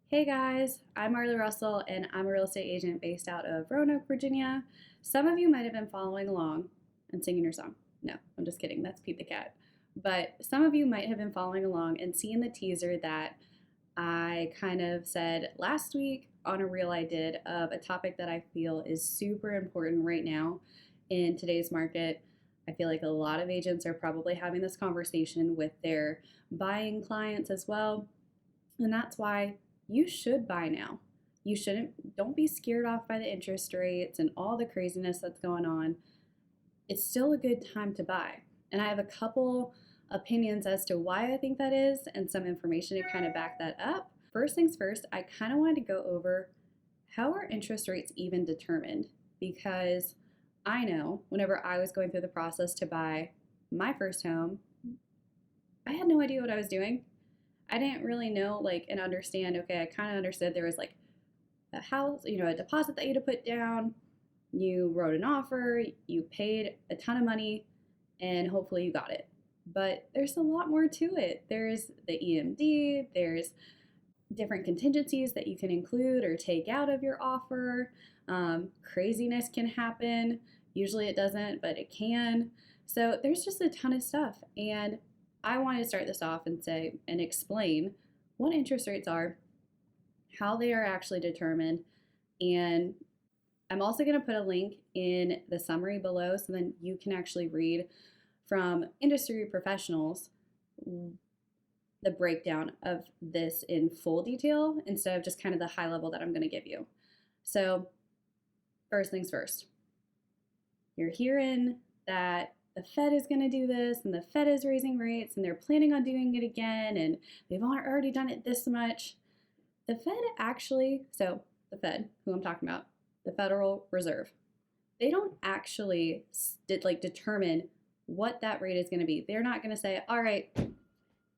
Hey guys, I'm Marlee Russell and I'm a real estate agent based out of Roanoke, Virginia. Some of you might have been following along and singing your song. No, I'm just kidding. That's Pete the Cat. But some of you might have been following along and seen the teaser that I kind of said last week on a reel I did of a topic that I feel is super important right now in today's market. I feel like a lot of agents are probably having this conversation with their buying clients as well. And that's why you should buy now. Don't be scared off by the interest rates and all the craziness that's going on. It's still a good time to buy. And I have a couple opinions as to why I think that is and some information to kind of back that up. First things first, I kind of wanted to go over how are interest rates even determined? Because I know whenever I was going through the process to buy my first home, I had no idea what I was doing. I didn't really know and understand. Okay, I kind of understood there was a house, a deposit that you had to put down. You wrote an offer, you paid a ton of money, and hopefully you got it. But there's a lot more to it. There's the EMD, there's different contingencies that you can include or take out of your offer. Craziness can happen. Usually it doesn't, but it can. So there's just a ton of stuff. And I want to start this off and say and explain what interest rates are, how they are actually determined, and I'm also going to put a link in the summary below so then you can actually read from industry professionals the breakdown of this in full detail instead of just kind of the high level that I'm going to give you. So, first things first, you're hearing that the Fed is going to do this and the Fed is raising rates and they're planning on doing it again and they've already done it this much. The Fed the Fed, who I'm talking about, the Federal Reserve, they don't actually determine what that rate is going to be. They're not going to say, all right,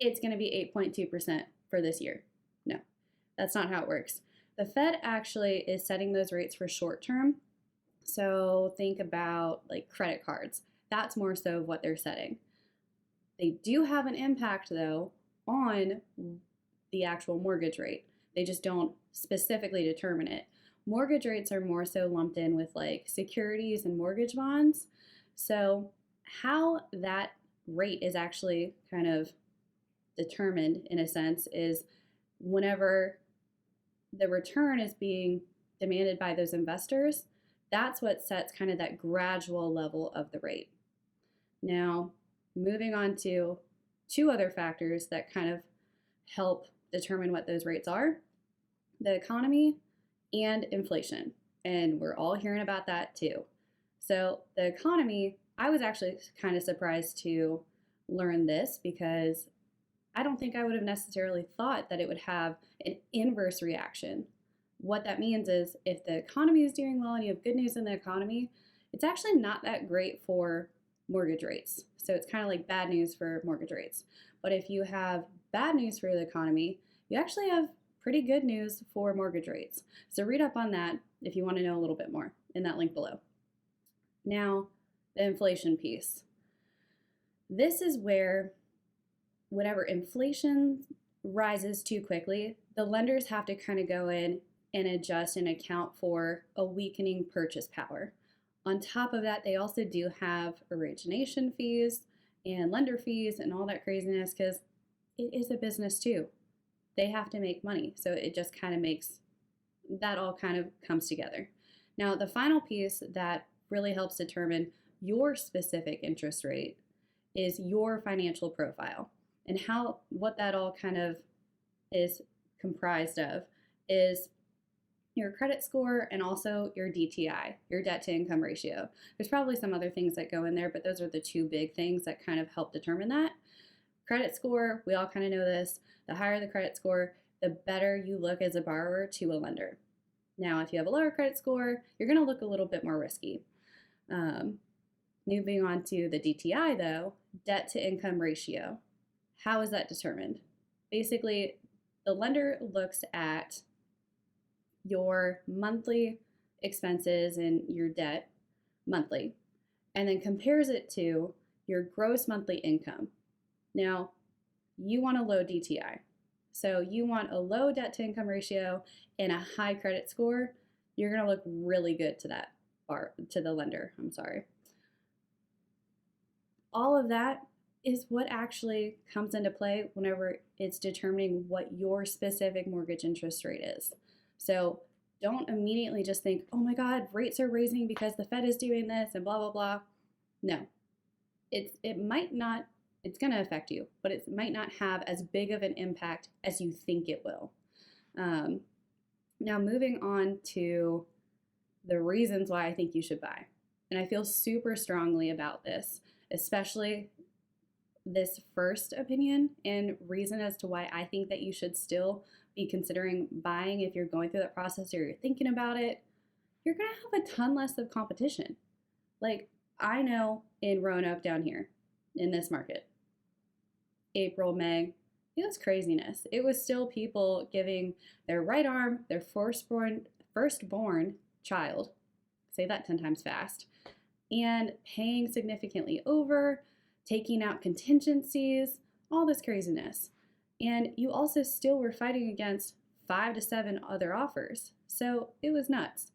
it's going to be 8.2% for this year. No, that's not how it works. The Fed actually is setting those rates for short term. So think about credit cards. That's more so what they're setting. They do have an impact though on the actual mortgage rate. They just don't specifically determine it. Mortgage rates are more so lumped in with securities and mortgage bonds. So how that rate is actually kind of determined in a sense is whenever the return is being demanded by those investors, that's what sets kind of that gradual level of the rate. Now, moving on to two other factors that kind of help determine what those rates are: the economy and inflation. And we're all hearing about that too. So the economy, I was actually kind of surprised to learn this because I don't think I would have necessarily thought that it would have an inverse reaction. What that means is if the economy is doing well and you have good news in the economy, it's actually not that great for mortgage rates. So it's kind of like bad news for mortgage rates. But if you have bad news for the economy, you actually have pretty good news for mortgage rates. So read up on that if you want to know a little bit more in that link below. Now, the inflation piece. This is where whenever inflation rises too quickly, the lenders have to kind of go in and adjust and account for a weakening purchase power. On top of that, they also do have origination fees and lender fees and all that craziness because it is a business too. They have to make money. So it just kind of makes that all kind of comes together. Now, the final piece that really helps determine your specific interest rate is your financial profile. And what that all kind of is comprised of is your credit score and also your DTI, your debt to income ratio. There's probably some other things that go in there, but those are the two big things that kind of help determine that. Credit score, we all kind of know this. The higher the credit score, the better you look as a borrower to a lender. Now, if you have a lower credit score, you're going to look a little bit more risky. Moving on to the DTI though, debt to income ratio. How is that determined? Basically, the lender looks at your monthly expenses and your debt monthly, and then compares it to your gross monthly income. Now, you want a low DTI. So you want a low debt to income ratio and a high credit score, you're going to look really good to that to the lender. I'm sorry. All of that is what actually comes into play whenever it's determining what your specific mortgage interest rate is. So don't immediately just think, oh my God, rates are raising because the Fed is doing this and blah, blah, blah. No, it might not, it's going to affect you, but it might not have as big of an impact as you think it will. Now, moving on to the reasons why I think you should buy. And I feel super strongly about this, especially this first opinion and reason as to why I think that you should still be considering buying if you're going through that process or you're thinking about it. You're going to have a ton less of competition. Like, I know in Roanoke down here in this market, April, May, it was craziness. It was still people giving their right arm, their firstborn child, say that 10 times fast, and paying significantly over, taking out contingencies, all this craziness. And you also still were fighting against 5 to 7 other offers. So it was nuts.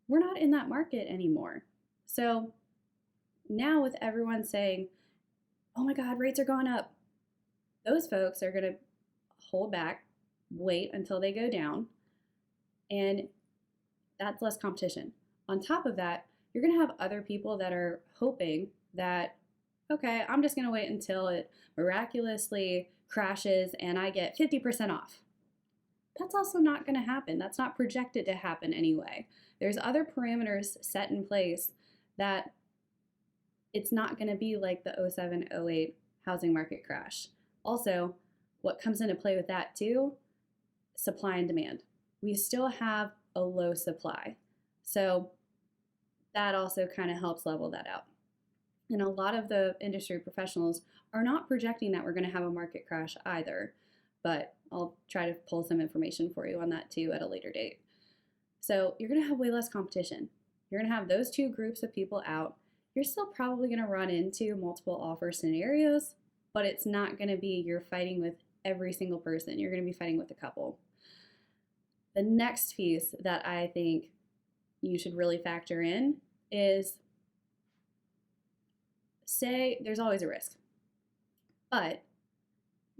We're not in that market anymore. So now with everyone saying, oh my God, rates are going up, those folks are going to hold back, wait until they go down, and that's less competition. On top of that, you're going to have other people that are hoping that, okay, I'm just going to wait until it miraculously crashes and I get 50% off. That's also not going to happen. That's not projected to happen anyway. There's other parameters set in place that it's not going to be like the 07-08 housing market crash. Also, what comes into play with that too, supply and demand. We still have a low supply. So that also kind of helps level that out. And a lot of the industry professionals are not projecting that we're going to have a market crash either, but I'll try to pull some information for you on that too at a later date. So you're going to have way less competition. You're going to have those two groups of people out. You're still probably going to run into multiple offer scenarios, but it's not going to be you're fighting with every single person. You're going to be fighting with a couple. The next piece that I think you should really factor in is, say there's always a risk, but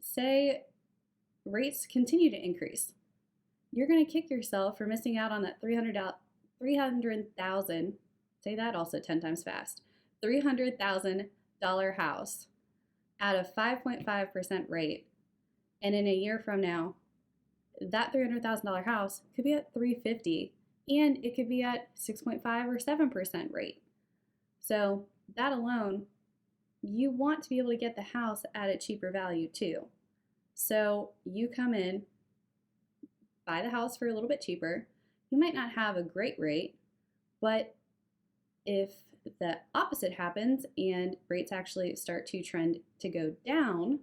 say rates continue to increase. You're going to kick yourself for missing out on that $300,000, say that also 10 times fast, $300,000 house at a 5.5% rate. And in a year from now, that $300,000 house could be at $350,000 and it could be at 6.5 or 7% rate. So that alone, you want to be able to get the house at a cheaper value too. So you come in, buy the house for a little bit cheaper. You might not have a great rate, but if the opposite happens and rates actually start to trend to go down,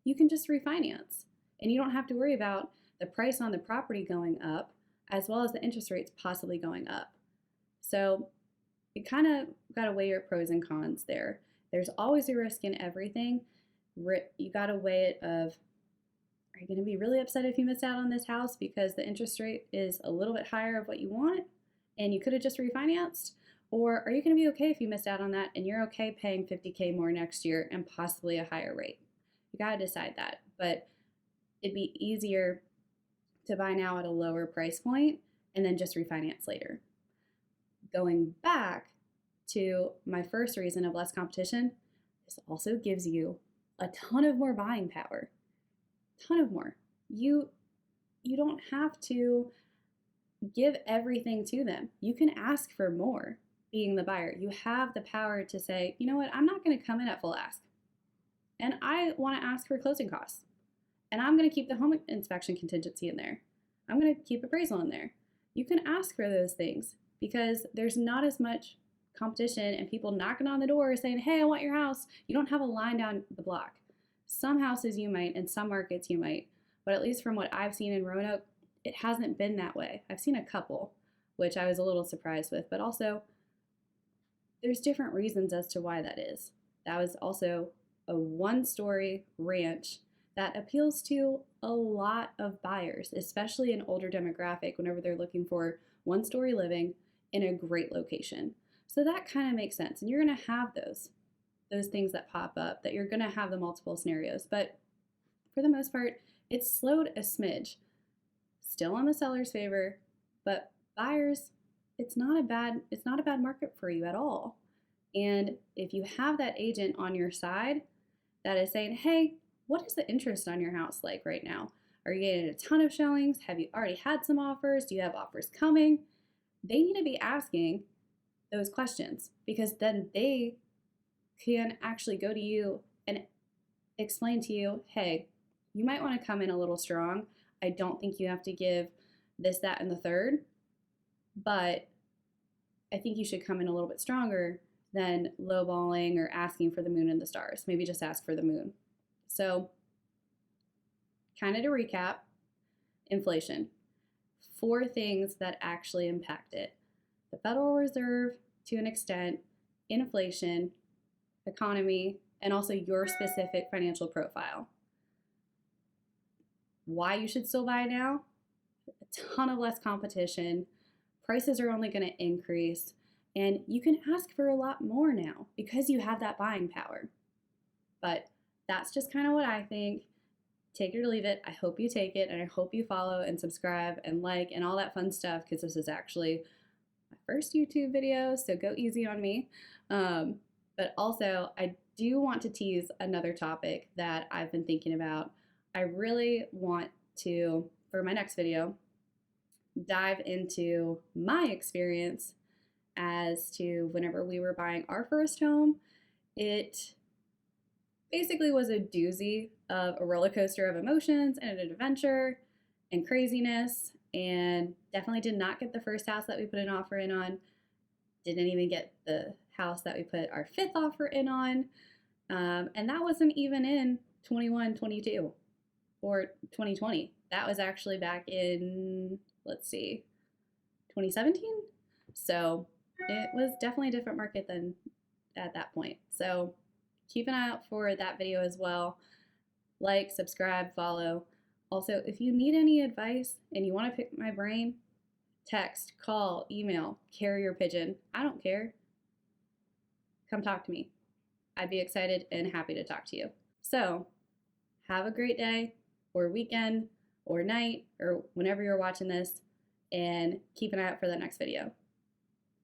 you can just refinance. And you don't have to worry about the price on the property going up as well as the interest rates possibly going up. So you kind of got to weigh your pros and cons there. There's always a risk in everything. You got to weigh it of, are you going to be really upset if you miss out on this house because the interest rate is a little bit higher of what you want and you could have just refinanced? Or are you going to be okay if you missed out on that and you're okay paying $50,000 more next year and possibly a higher rate? You got to decide that. But it'd be easier to buy now at a lower price point and then just refinance later. Going back to my first reason of less competition, this also gives you a ton of more buying power. Ton of more. You don't have to give everything to them. You can ask for more being the buyer. You have the power to say, you know what, I'm not going to come in at full ask. And I want to ask for closing costs. And I'm going to keep the home inspection contingency in there. I'm going to keep appraisal in there. You can ask for those things because there's not as much competition and people knocking on the door saying, hey, I want your house. You don't have a line down the block. Some houses you might, in some markets you might, but at least from what I've seen in Roanoke, it hasn't been that way. I've seen a couple, which I was a little surprised with, but also there's different reasons as to why that is. That was also a one-story ranch that appeals to a lot of buyers, especially an older demographic, whenever they're looking for one-story living in a great location. So that kind of makes sense. And you're going to have those things that pop up, that you're going to have the multiple scenarios. But for the most part, it's slowed a smidge. Still on the seller's favor, but buyers, it's not a bad market for you at all. And if you have that agent on your side that is saying, hey, what is the interest on your house like right now? Are you getting a ton of showings? Have you already had some offers? Do you have offers coming? They need to be asking those questions, because then they can actually go to you and explain to you, hey, you might want to come in a little strong. I don't think you have to give this, that, and the third, but I think you should come in a little bit stronger than lowballing or asking for the moon and the stars. Maybe just ask for the moon. So, kind of to recap, inflation. 4 things that actually impact it: the Federal Reserve to an extent, inflation, economy, and also your specific financial profile. Why you should still buy now? A ton of less competition. Prices are only going to increase, and you can ask for a lot more now because you have that buying power. But that's just kind of what I think. Take it or leave it. I hope you take it, and I hope you follow and subscribe and like and all that fun stuff, because this is actually my first YouTube video, so go easy on me. But also, I do want to tease another topic that I've been thinking about. I really want to, for my next video, dive into my experience as to whenever we were buying our first home. It basically was a doozy of a roller coaster of emotions and an adventure and craziness, and definitely did not get the first house that we put an offer in on. Didn't even get the house that we put our 5th offer in on. And that wasn't even in 21, 22 or 2020. That was actually back in, 2017. So it was definitely a different market than at that point. So keep an eye out for that video as well. Like, subscribe, follow. Also, if you need any advice and you want to pick my brain, text, call, email, carrier pigeon, I don't care. Come talk to me. I'd be excited and happy to talk to you. So have a great day or weekend or night or whenever you're watching this, and keep an eye out for the next video.